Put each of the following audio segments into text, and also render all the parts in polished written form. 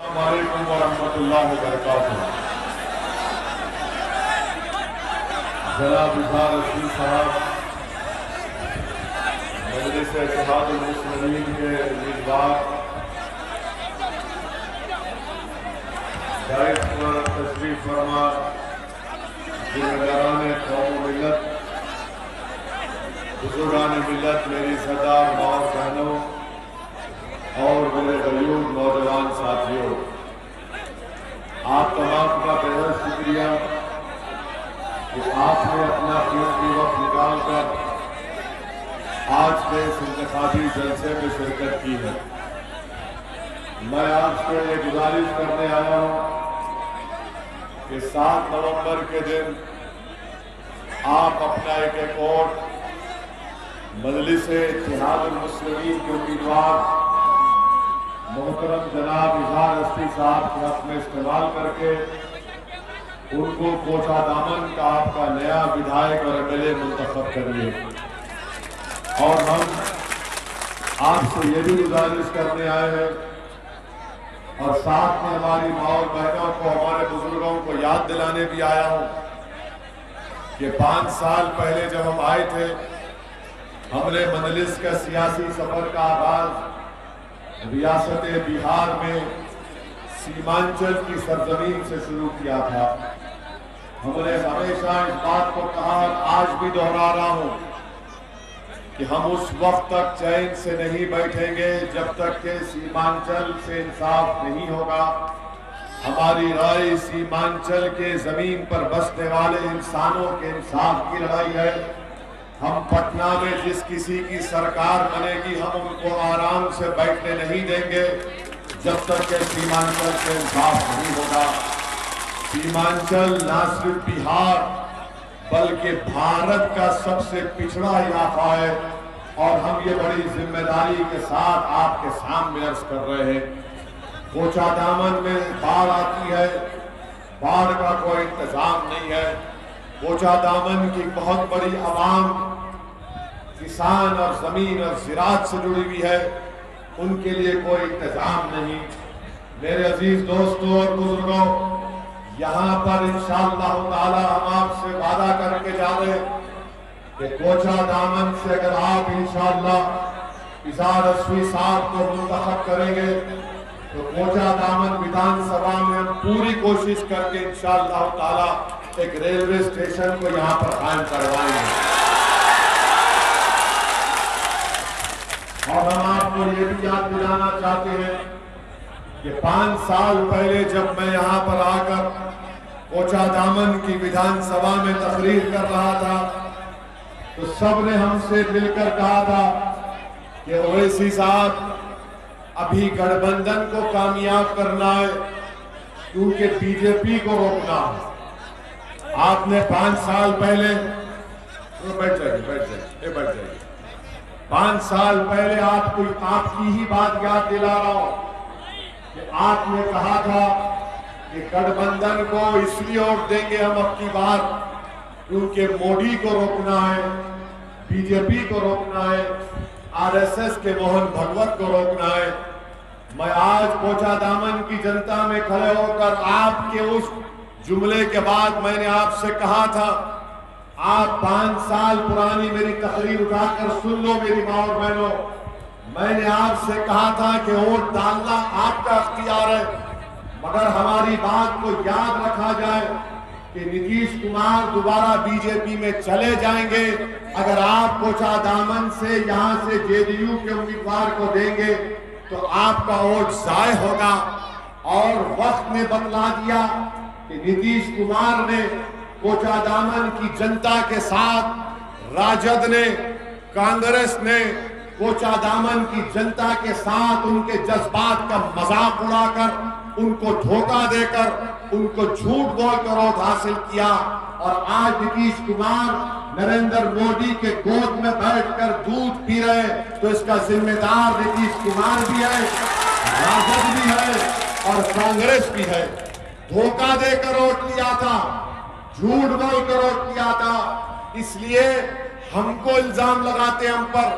वालेकुम वरहमतुल्लाहि वबरकातुहू। जनाब इज़हार रशीद साहब मजलिस इत्तेहादुल मुस्लिमीन के उम्मीदवार दायित्व पर तशरीफ फरमा जिम्मेदारान कौम मिल्लत, बुजुर्गान मिल्लत, मेरी सरदार माँ और बहनों और मेरे गरीब नौजवान साथियों, आप तमाम का बेहद शुक्रिया कि आपने अपना कीमती वक्त निकालकर आज के इस इंतखाबी जलसे में शिरकत की है। मैं आपसे ये गुजारिश करने आया हूँ कि 7 नवंबर के दिन आप अपना एक वोट मजलिस इत्तेहादुल मुस्लिमीन के उम्मीदवार मोहतरम जनाब इज़हार रशीद साहब के हक में इस्तेमाल करके उनको कोचा दामन का आपका नया विधायक और एमएलए मुंतखब करिए। और हम आपसे ये भी गुजारिश करने आए हैं और साथ में हमारी माँ और बहनों को, हमारे बुजुर्गों को याद दिलाने भी आया हूँ कि 5 साल पहले जब हम आए थे, हमने मजलिस का सियासी सफर का आगाज रियासत बिहार में सीमांचल की सरजमीन से शुरू किया था। हमने हमेशा इस बात को कहा, आज भी दोहरा रहा हूं कि हम उस वक्त तक चैन से नहीं बैठेंगे जब तक के सीमांचल से इंसाफ नहीं होगा। हमारी राय सीमांचल के जमीन पर बसने वाले इंसानों के इंसाफ की लड़ाई है। हम पटना में जिस किसी की सरकार बनेगी, हम उनको आराम से बैठने नहीं देंगे जब तक के सीमांचल से इंसाफ नहीं होगा। सीमांचल न सिर्फ बिहार बल्कि भारत का सबसे पिछड़ा इलाका है और हम ये बड़ी जिम्मेदारी के साथ आपके सामने अर्ज कर रहे हैं। कोचा दामन में बाढ़ आती है, बाढ़ का कोई इंतजाम नहीं है। कोचा दामन की बहुत बड़ी आवाम किसान और जमीन और ज़राअत से जुड़ी हुई है, उनके लिए कोई इंतजाम नहीं। मेरे अजीज दोस्तों और बुजुर्गों, यहाँ पर इंशाअल्लाह ताला हम आपसे वादा करके जा रहे कि कोचा दामन से अगर आप इंशाअल्लाह इज़हार रशीद साहब को मुंतखब करेंगे तो कोचा दामन विधानसभा में हम पूरी कोशिश करके इंशाअल्लाह ताला एक रेलवे स्टेशन को यहाँ पर कायम करवाएंगे। और हम आपको ये भी याद दिलाना चाहते हैं कि 5 साल पहले जब मैं यहाँ पर आकर कोचा दामन की विधानसभा में तकरीर कर रहा था तो सबने हमसे मिलकर कहा था कि ओवैसी साहब, अभी गठबंधन को कामयाब करना है क्योंकि बीजेपी को रोकना है। आपने 5 साल पहले, बैठ जाइए 5 साल पहले आपकी ही बात याद दिला रहा हूं कि आपने कहा था कि गठबंधन को इसलिए वोट देंगे हम अब की बार क्योंकि मोदी को रोकना है, बीजेपी को रोकना है, आरएसएस के मोहन भगवत को रोकना है। मैं आज कोचा दामन की जनता में खड़े होकर आपके उस जुमले के बाद मैंने आपसे कहा था, आप 5 साल पुरानी मेरी तकरीर उठाकर सुन लो मेरी माँ और बहनों। मैंने आपसे कहा था कि वोट डालना आपका अख्तियार है, मगर हमारी बात को याद रखा जाए कि नीतीश कुमार दोबारा बीजेपी में चले जाएंगे अगर आप कोचा दामन से यहाँ से जेडीयू के उम्मीदवार को देंगे तो आपका वोट जाय होगा। और वक्त ने बतला दिया कि नीतीश कुमार ने कोचा दामन की जनता के साथ, राजद ने, कांग्रेस ने कोचा दामन की जनता के साथ उनके जज्बात का मजाक उड़ाकर, उनको धोखा देकर, उनको झूठ बोलकर वोट हासिल किया। और आज नीतीश कुमार नरेंद्र मोदी के गोद में बैठकर दूध पी रहे, तो इसका जिम्मेदार नीतीश कुमार भी है, राजद भी है और कांग्रेस भी है। धोखा देकर वोट लिया था, झूठ बोलकर वोट लिया था, इसलिए हमको इल्जाम लगाते हम पर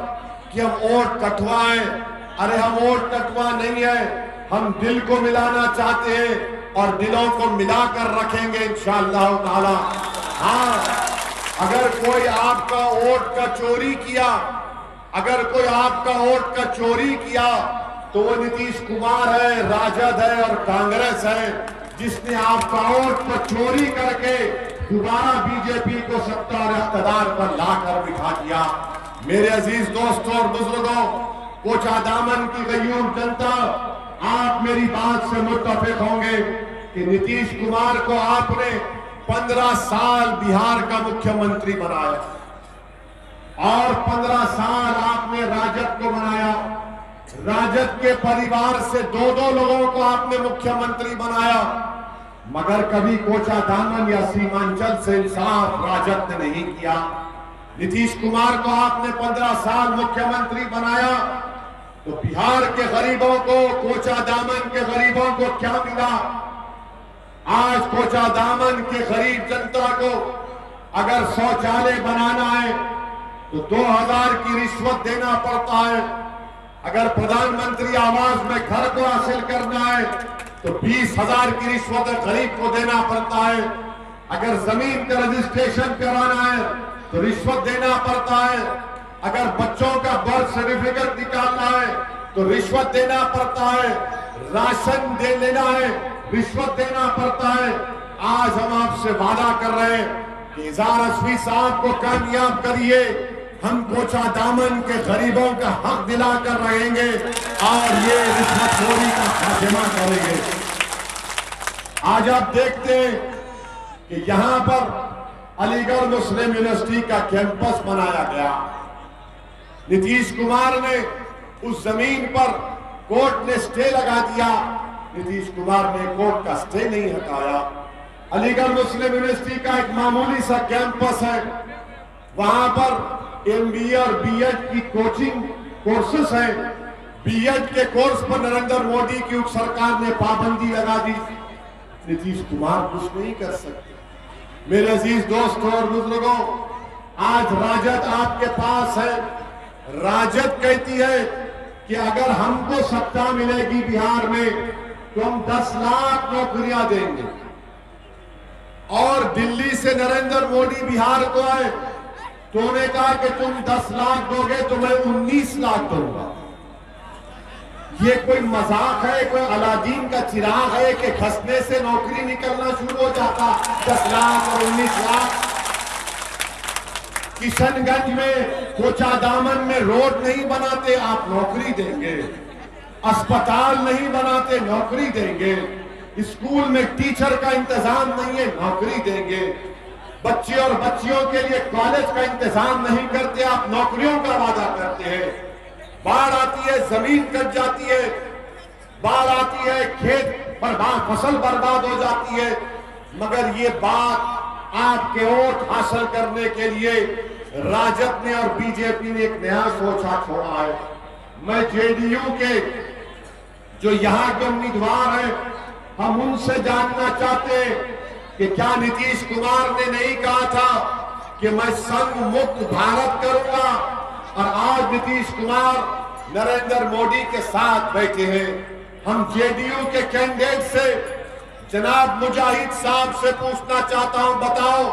कि हम वोट कटवाएं। अरे हम वोट कटवा नहीं है, हम दिल को मिलाना चाहते हैं और दिलों को मिलाकर रखेंगे इंशाअल्लाह ताला। हाँ, अगर कोई आपका वोट का चोरी किया, अगर कोई आपका वोट का चोरी किया तो वो नीतीश कुमार है, राजद है और कांग्रेस है, जिसने आपका वोट को चोरी करके दोबारा बीजेपी को सत्ता और इख्तिदार पर लाकर बिठा दिया। मेरे अजीज दोस्तों और बुजुर्गों, कोचा दामन की गयूर जनता, आप मेरी बात से मुत्तफिक होंगे कि नीतीश कुमार को आपने 15 साल बिहार का मुख्यमंत्री बनाया और 15 साल आपने राजद को बनाया। राजद के परिवार से दो लोगों को आपने मुख्यमंत्री बनाया, मगर कभी कोचा दामन या सीमांचल से इंसाफ राजद ने नहीं किया। नीतीश कुमार को आपने 15 साल मुख्यमंत्री बनाया तो बिहार के गरीबों को, कोचा दामन के गरीबों को क्या मिला? आज कोचा दामन के गरीब जनता को अगर शौचालय बनाना है तो 2000 की रिश्वत देना पड़ता है। अगर प्रधानमंत्री आवास में घर को हासिल करना है तो 20,000 की रिश्वत गरीब को देना पड़ता है। अगर जमीन का रजिस्ट्रेशन कराना है तो रिश्वत देना पड़ता है। अगर बच्चों का बर्थ सर्टिफिकेट निकालना है तो रिश्वत देना पड़ता है। राशन दे लेना है, रिश्वत देना पड़ता है। आज हम आपसे वादा कर रहे हैं कि इज़हार हश्मी साहब को कामयाब करिए, हम कोचा दामन के गरीबों का हक दिलाकर रहेंगे और ये रिश्वतखोरी का खात्मा करेंगे। आज आप देखते हैं कि यहां पर अलीगढ़ मुस्लिम यूनिवर्सिटी का कैंपस बनाया गया। नीतीश कुमार ने उस जमीन पर कोर्ट ने स्टे लगा दिया, नीतीश कुमार ने कोर्ट का स्टे नहीं हटाया। अलीगढ़ मुस्लिम यूनिवर्सिटी का एक मामूली सा कैंपस है, वहां पर MBA और BEd की कोचिंग कोर्सेस हैं। BEd के कोर्स पर नरेंद्र मोदी की सरकार ने पाबंदी लगा दी। नीतीश कुमार कुछ नहीं कर सकते। मेरे अजीज दोस्तों और बुजुर्गों, आज राजद आपके पास है। राजद कहती है कि अगर हमको सत्ता मिलेगी बिहार में तो हम 10 लाख नौकरियां देंगे, और दिल्ली से नरेंद्र मोदी बिहार को आए तो उन्होंने कहा कि तुम 10 लाख दोगे तो मैं 19 लाख दूंगा। ये कोई मजाक है, कोई अलादीन का चिराग है कि खसने से नौकरी निकलना शुरू हो जाता? 10 लाख और 19 लाख। किशनगंज में, कोचा दामन में रोड नहीं बनाते, आप नौकरी देंगे। अस्पताल नहीं बनाते, नौकरी देंगे। स्कूल में टीचर का इंतजाम नहीं है, नौकरी देंगे। बच्चे और बच्चियों के लिए कॉलेज का इंतजाम नहीं करते, आप नौकरियों का वादा करते हैं। बाढ़ आती है, जमीन कट जाती है, बाढ़ आती है, खेत बर्बाद, फसल बर्बाद हो जाती है, मगर ये बात आपके वोट हासिल करने के लिए राजद ने और बीजेपी ने एक नया सोचा छोड़ा है। मैं JDU के जो यहां के उम्मीदवार हैं, हम उनसे जानना चाहते हैं कि क्या नीतीश कुमार ने नहीं कहा था कि मैं संघ मुक्त भारत करूंगा, और आज नीतीश कुमार नरेंद्र मोदी के साथ बैठे हैं। हम JDU के कैंडिडेट से जनाब मुजाहिद साहब से पूछना चाहता हूं, बताओ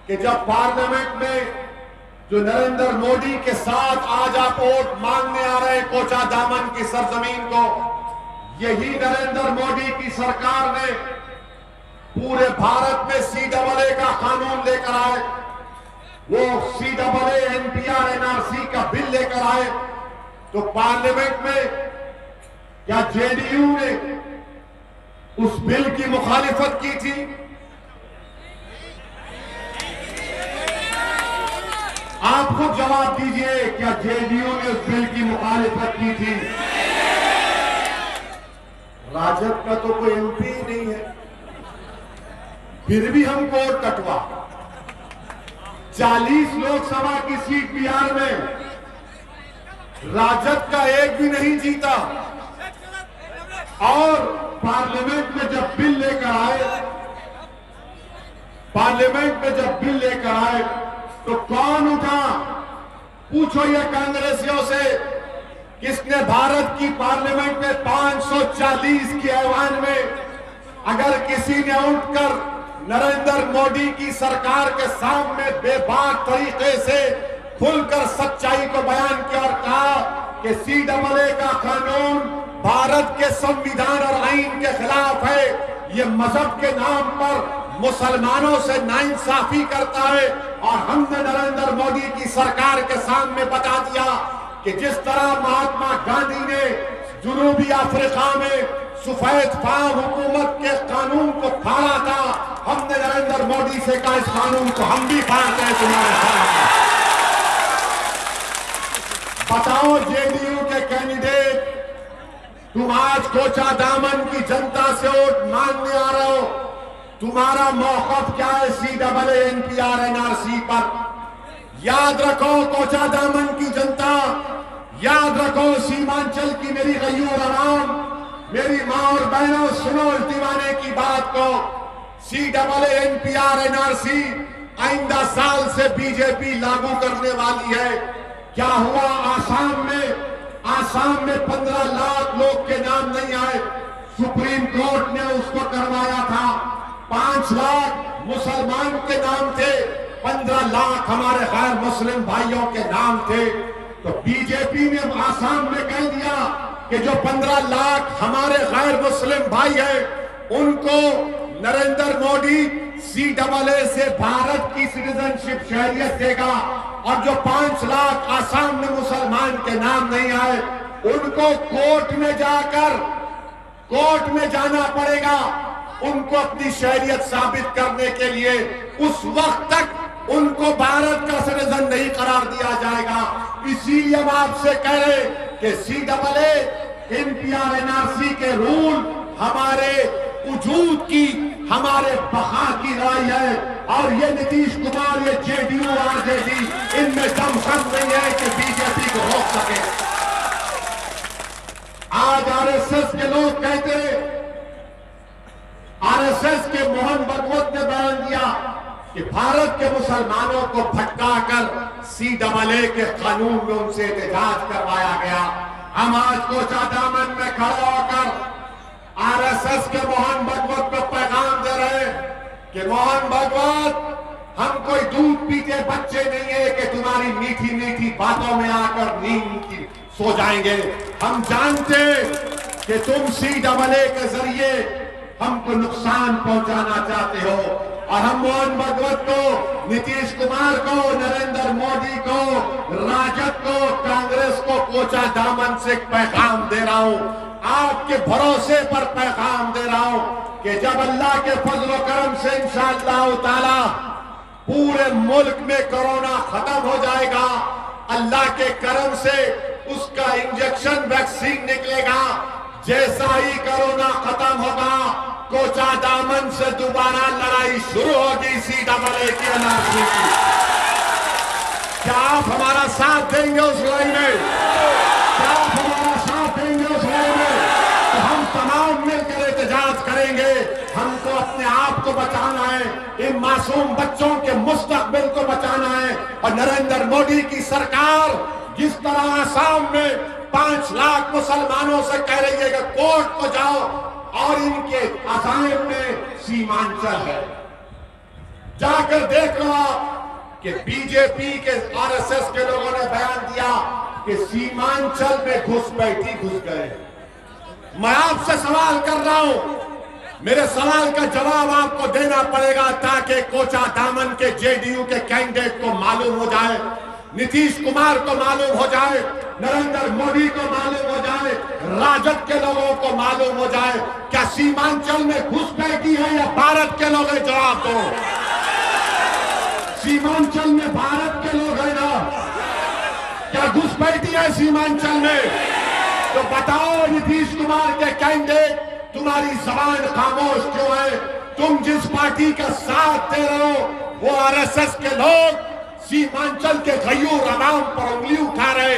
कि जब पार्लियामेंट में जो नरेंद्र मोदी के साथ आज आप वोट मांगने आ रहे हैं कोचा दामन की सरजमीन को, यही नरेंद्र मोदी की सरकार ने पूरे भारत में CAA का कानून लेकर आए, वो CAA NPR NRC का बिल लेकर आए, तो पार्लियामेंट में क्या JDU ने उस बिल की मुखालिफत की थी? आप खुद जवाब दीजिए, क्या JDU ने उस बिल की मुखालिफत की थी? राजद का तो कोई MP ही नहीं है, फिर भी हम वोट कटवा। 40 लोकसभा की सीट बिहार में राजद का एक भी नहीं जीता, और पार्लियामेंट में जब बिल लेकर आए, पार्लियामेंट में जब बिल लेकर आए तो कौन उठा? पूछो ये कांग्रेसियों से किसने भारत की पार्लियामेंट में 540 की ऐवान में अगर किसी ने उठकर नरेंद्र मोदी की सरकार के सामने बेबाक तरीके से खुलकर सच्चाई को बयान किया और कहा कि CAA का कानून भारत के संविधान और आईन के खिलाफ है, ये मजहब के नाम पर मुसलमानों से नाइंसाफी करता है, और हमने नरेंद्र मोदी की सरकार के सामने बता दिया कि जिस तरह महात्मा गांधी ने जनूबी अफ्रीका में सफेद फाम हुकूमत के कानून को फाड़ा था, हमने नरेंद्र मोदी से कहा इस कानून को हम भी फाड़ते हैं तुम्हारे साथ। बताओ JDU के कैंडिडेट, तुम आज कोचा दामन की जनता से वोट मांगने आ रहे हो, तुम्हारा मौक़िफ़ क्या है CAA NPR NRC पर? याद रखो कोचा दामन की जनता, याद रखो सीमांचल की मेरी गयूर आवाम, मेरी माँ और बहनों, सुनो इस दीवाने की बात को। CAA NPR NRC आइंदा साल से बीजेपी लागू करने वाली है। क्या हुआ आसाम में? आसाम में 15 लाख लोग के नाम नहीं आए, सुप्रीम कोर्ट ने उसको करवाया था। 5 लाख मुसलमान के नाम थे, 15 लाख हमारे गैर मुस्लिम भाइयों के नाम थे। तो बीजेपी ने आसाम में कह दिया कि जो 15 लाख हमारे गैर मुस्लिम भाई हैं उनको नरेंद्र मोदी CAA से भारत की सिटीजनशिप शहरियत देगा, और जो 5 लाख आसाम में मुसलमान के नाम नहीं आए उनको कोर्ट में जाना पड़ेगा, उनको अपनी शहरियत साबित करने के लिए। उस वक्त तक उनको भारत का सिटीजन नहीं करार दिया जाएगा। इसीलिए हम आपसे कह रहे कि CAA NPR NRC के रूल हमारे वजूद की, हमारे बका की लड़ाई है, और ये नीतीश कुमार, ये JDU RJD, इनमें दम कम नहीं है कि बीजेपी को रोक सके। आज RSS के लोग कहते, RSS के मोहन भागवत ने बयान दिया कि भारत के मुसलमानों को भटकाकर CAA के कानून में उनसे एहतजाज करवाया गया। हम आज कोचा दामन में खड़े होकर RSS के मोहन भागवत को पैगाम दे रहे हैं कि मोहन भागवत, हम कोई दूध पीते बच्चे नहीं है कि तुम्हारी मीठी मीठी बातों में आकर नींद की सो जाएंगे। हम जानते कि तुम CAA के जरिए हमको नुकसान पहुंचाना चाहते हो, और हम मोहन भागवत को, नीतीश कुमार को, नरेंद्र मोदी को, राजद को, कांग्रेस को कोचा दामन से पैगाम दे रहा हूं, आपके भरोसे पर पैगाम दे रहा हूं कि जब अल्लाह के फजल करम से इंशाअल्लाह ताला पूरे मुल्क में कोरोना खत्म हो जाएगा, अल्लाह के करम से उसका इंजेक्शन वैक्सीन निकलेगा। जैसा ही कोरोना खत्म होगा, कोचा दामन से दोबारा लड़ाई शुरू होगी CAA की NRC की। क्या आप हमारा साथ देंगे उस लड़ाई में? क्या आप हमारा साथ देंगे उस लड़ाई में? तो हम तमाम मिलकर एहतजाज करेंगे। हमको अपने आप को बचाना है, इन मासूम बच्चों के मुस्तकबिल को बचाना है। और नरेंद्र मोदी की सरकार जिस तरह आसाम में 5 लाख मुसलमानों से कह रही है कि कोर्ट को जाओ, और इनके अजायब में सीमांचल है, जाकर देख लो कि बीजेपी के RSS के लोगों ने बयान दिया कि सीमांचल में घुसपैठी घुस गए। मैं आपसे सवाल कर रहा हूं, मेरे सवाल का जवाब आपको देना पड़ेगा ताकि कोचा दामन के JDU के कैंडिडेट को मालूम हो जाए, नीतीश कुमार को मालूम हो जाए, नरेंद्र मोदी को मालूम हो जाए, राजद के लोगों को मालूम हो जाए, क्या सीमांचल में घुसपैठी है या भारत के लोग हैं? जवाब दो। सीमांचल में भारत के लोग हैं ना? क्या घुसपैठी है सीमांचल में? तो बताओ नीतीश कुमार के कैंडिडेट, तुम्हारी जबान खामोश क्यों है? तुम जिस पार्टी का साथ दे रहे हो वो RSS के लोग सीमांचल के गयूर आवाम पर उंगली उठा रहे,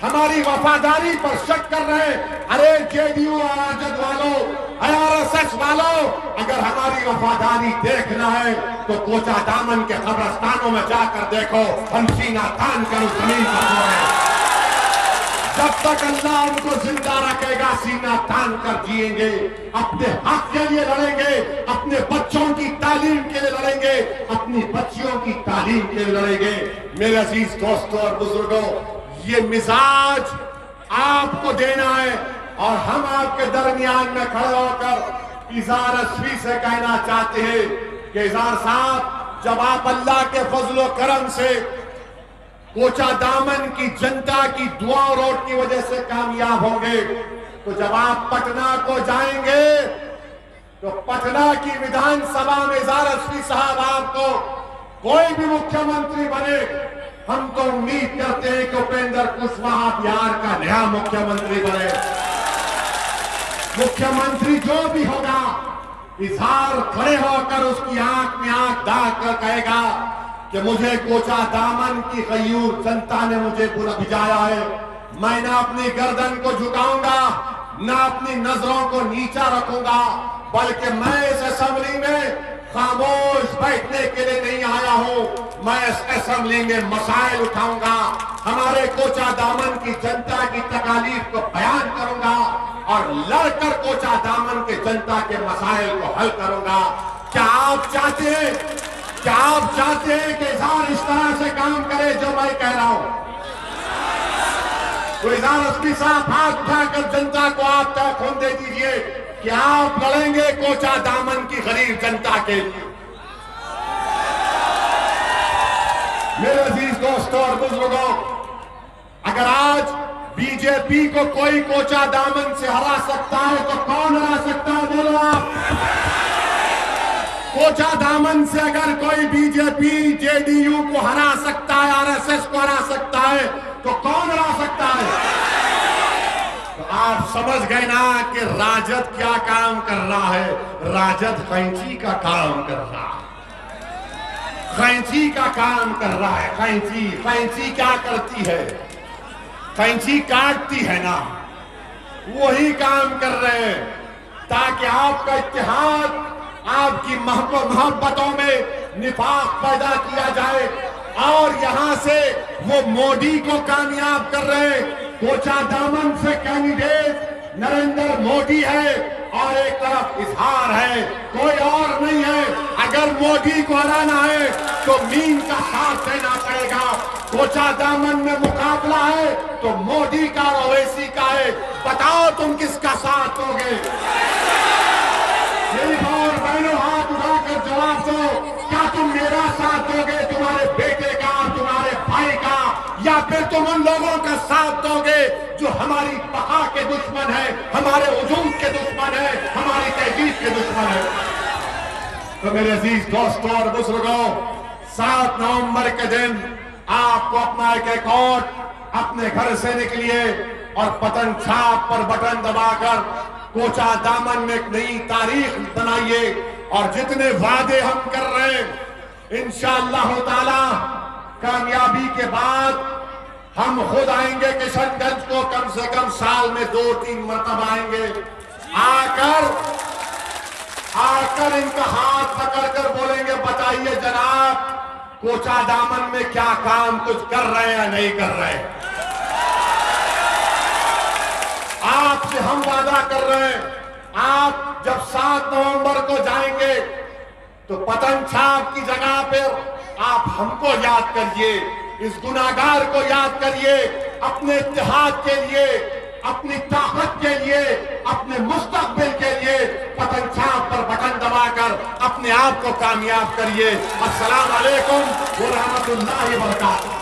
हमारी वफादारी पर शक कर रहे। अरे JDU राजद वालों, RSS वालों, अगर हमारी वफादारी देखना है तो कोचा दामन के कब्रिस्तानों में जाकर देखो, हम सीना तान कर उस जमीन पर सो रहे। जब तक अल्लाह उनको जिंदा रखेगा सीना तान कर जिएंगे, अपने हक के लिए लड़ेंगे, अपने बच्चों की तालीम के लिए लड़ेंगे, अपनी बच्चियों की तालीम के लिए लड़ेंगे। मेरे अजीज दोस्तों और बुजुर्गों, ये मिजाज आपको देना है और हम आपके दरमियान में खड़े होकर इज़हार अस्वी से कहना चाहते हैं कि इज़हार साहब, जब आप अल्लाह के फजलो करम से कोचा दामन की जनता की दुआ और वोट की वजह से कामयाब होंगे, तो जब आप पटना को जाएंगे तो पटना की विधानसभा में इज़हार अस्वी साहब आपको कोई भी मुख्यमंत्री बने, हम तो उम्मीद करते हैं कि उपेंद्र कुशवाहा बिहार का नया मुख्यमंत्री बने। मुख्यमंत्री जो भी होगा, इज़हार खड़े होकर उसकी आंख में आंख डाल कर कहेगा कि मुझे कोचा दामन की गयूर जनता ने मुझे भिजाया है, मैं ना अपनी गर्दन को झुकाऊंगा, ना अपनी नजरों को नीचा रखूंगा, बल्कि मैं इस असेंबली में खामोश बैठने के लिए नहीं आया हूं, मैं इस असेंबली में मसाइल उठाऊंगा, हमारे कोचा दामन की जनता की तकालीफ को बयान करूंगा और लड़कर कोचा दामन के जनता के मसाइल को हल करूंगा। क्या आप चाहते हैं, क्या आप चाहते हैं कि इज़हार इस तरह से काम करे जो मैं कह रहा हूं? तो इज़हार अस्वी साहब हाथ उठाकर जनता को आप तय खून दे दीजिए कि आप लड़ेंगे कोचा दामन की गरीब जनता के लिए। मेरे अजीज दोस्तों और बुजुर्गों, अगर आज बीजेपी को कोई कोचा दामन से हरा सकता है तो कौन हरा सकता है? बोलो आप। कोचा दामन से अगर कोई बीजेपी जेडीयू को हरा सकता है, आरएसएस को हरा सकता है, तो कौन हरा सकता है? तो आप समझ गए ना कि राजद क्या काम कर रहा है? राजद कैंची का काम कर रहा है, कैंची का काम कर रहा है। कैंची कैंची क्या करती है? कैंची काटती है ना, वही काम कर रहे हैं ताकि आपका इत्तेहाद, आपकी मोहब्बतों में निफाक पैदा किया जाए और यहां से वो मोदी को कामयाब कर रहे हैं। कोचा दामन से कैंडिडेट नरेंद्र मोदी है और एक तरफ इज़हार है, कोई और नहीं है। अगर मोदी को हराना है तो मीन का साथ देना पड़ेगा। कोचा दामन में मुकाबला है तो मोदी का और ओवैसी का है। बताओ तुम किसका साथ दोगे? मेरी और बहनों, हाथ उठाकर जवाब दो, क्या तुम मेरा साथ दोगे, तुम्हारे बेटे का, तुम्हारे भाई का, या फिर तुम उन लोगों का साथ दोगे जो हमारी बका के दुश्मन है, हमारे वजूद के दुश्मन है, हमारी तहजीब के दुश्मन है? तो मेरे अजीज दोस्तों और बुजुर्गों, 7 नवंबर के दिन आपको अपना एक वोट अपने घर से निकलिए और पतन छाप पर बटन दबाकर कोचा दामन में एक नई तारीख बनाइए। और जितने वादे हम कर रहे हैं, इंशाअल्लाह ताला कामयाबी के बाद हम खुद आएंगे किशनगंज को, कम से कम साल में 2-3 मरतबा आएंगे। आकर इनका हाथ पकड़कर बोलेंगे, बताइए जनाब, कोचा दामन में क्या काम कुछ कर रहे हैं या नहीं कर रहे? आपसे हम वादा कर रहे हैं, आप जब 7 नवंबर को जाएंगे तो पतन छाप की जगह पर आप हमको याद करिए, इस गुनाहगार को याद करिए, अपने इत्तेहाद के लिए, अपनी ताकत के लिए, अपने मुस्तकबिल के लिए पतन छाप पर बटन दबाकर अपने आप को कामयाब करिए। अस्सलाम वालेकुम व रहमतुल्लाहि व बरकातहू।